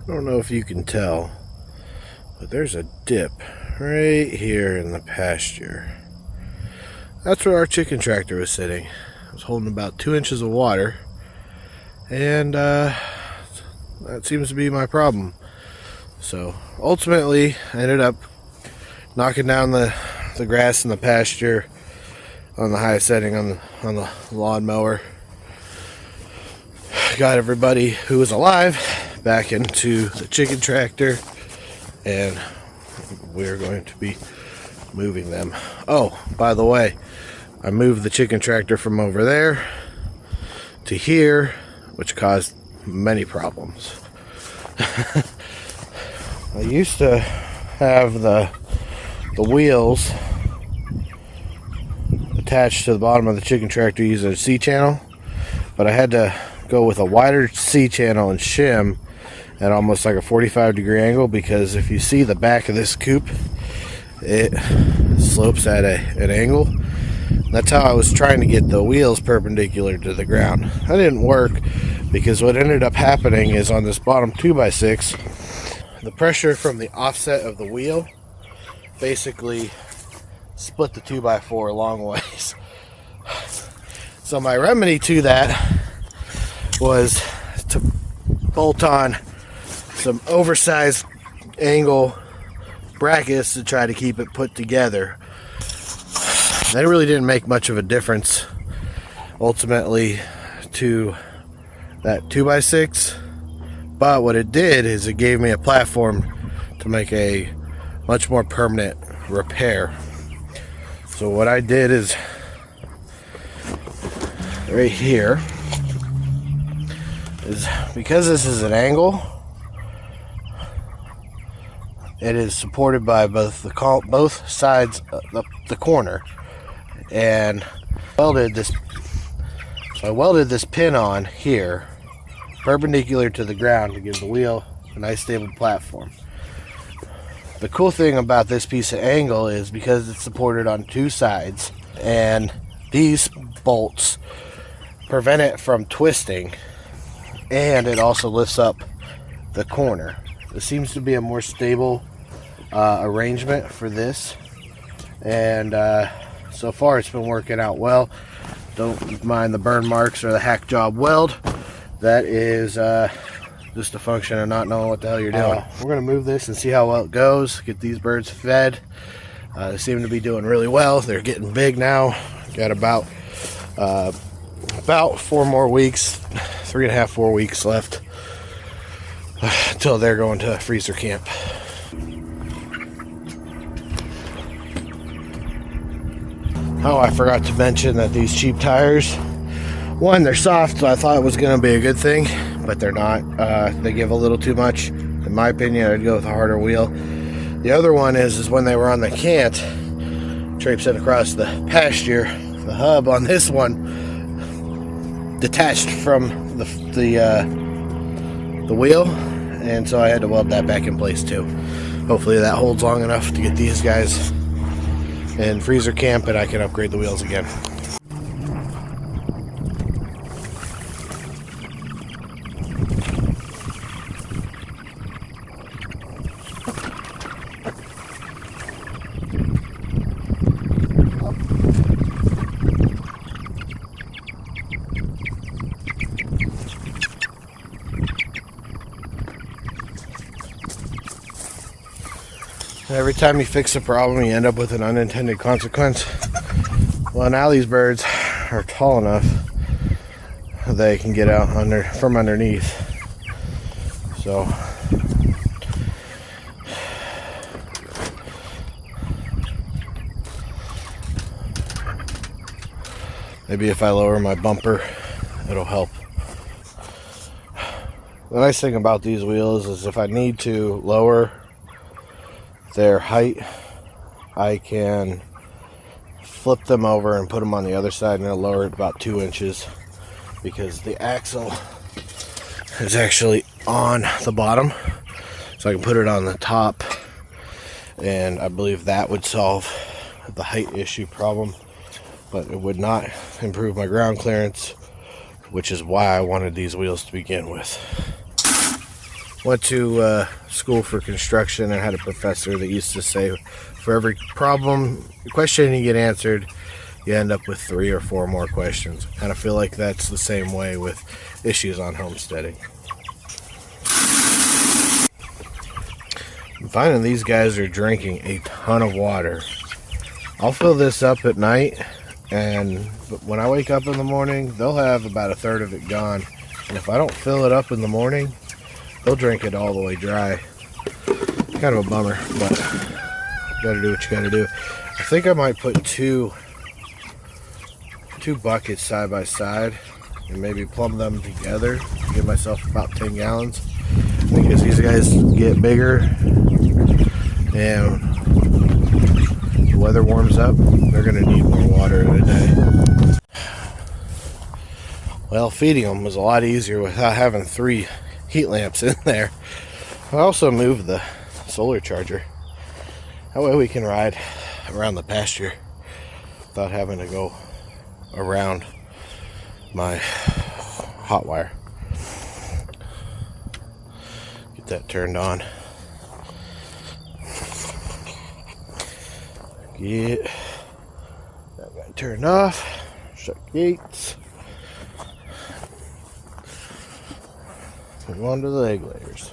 I don't know if you can tell, but there's a dip right here in the pasture. That's where our chicken tractor was sitting. It was holding about 2 inches of water, and that seems to be my problem. So ultimately, I ended up knocking down the grass in the pasture on the high setting on the lawnmower. Got everybody who was alive back into the chicken tractor, and we're going to be moving them. Oh, by the way, I moved the chicken tractor from over there to here, which caused many problems. I used to have the wheels attached to the bottom of the chicken tractor using a C-channel, but I had to go with a wider C-channel and shim at almost like a 45-degree angle, because if you see the back of this coop, it slopes at an angle. That's how I was trying to get the wheels perpendicular to the ground. That didn't work, because what ended up happening is on this bottom 2x6, the pressure from the offset of the wheel basically split the 2x4 long ways. So my remedy to that was to bolt on some oversized angle brackets to try to keep it put together. That really didn't make much of a difference ultimately to that 2x6, but what it did is it gave me a platform to make a much more permanent repair. So what I did is right here is, because this is an angle, it is supported by both sides of the corner, and I welded this pin on here perpendicular to the ground to give the wheel a nice stable platform. The cool thing about this piece of angle is because it's supported on two sides, and these bolts prevent it from twisting, and it also lifts up the corner. This seems to be a more stable arrangement for this, and so far it's been working out well. Don't mind the burn marks or the hack job weld. That is just a function of not knowing what the hell you're doing. We're going to move this and see how well it goes. Get these birds fed. They seem to be doing really well. They're getting big now. Got about 4 more weeks, 3.5, 4 weeks left until they're going to freezer camp. Oh, I forgot to mention that these cheap tires, one, they're soft, so I thought it was going to be a good thing, but they're not. They give a little too much. In my opinion, I'd go with a harder wheel. The other one is when they were on the cant, traipsing across the pasture, the hub on this one detached from the wheel, and so I had to weld that back in place too. Hopefully that holds long enough to get these guys in freezer camp, and I can upgrade the wheels again. Every time you fix a problem, you end up with an unintended consequence. Well, now these birds are tall enough they can get out from underneath. So maybe if I lower my bumper, it'll help. The nice thing about these wheels is if I need to lower their height, I can flip them over and put them on the other side, and it'll lower it about 2 inches, because the axle is actually on the bottom, so I can put it on the top, and I believe that would solve the height issue problem, but it would not improve my ground clearance, which is why I wanted these wheels to begin with. went to school for construction and had a professor that used to say, for every question you get answered, you end up with 3 or 4 more questions. And I feel like that's the same way with issues on homesteading. I'm finding these guys are drinking a ton of water. I'll fill this up at night, and when I wake up in the morning, they'll have about 1/3 of it gone. And if I don't fill it up in the morning, they'll drink it all the way dry. Kind of a bummer, but you gotta do what you gotta do. I think I might put two buckets side by side and maybe plumb them together to give myself about 10 gallons. I think as these guys get bigger and the weather warms up, they're gonna need more water in a day. Well, feeding them was a lot easier without having 3 heat lamps in there. I also moved the solar charger. That way we can ride around the pasture without having to go around my hot wire. Get that turned on. Get that guy turned off. Shut gates. Move on to the egg layers.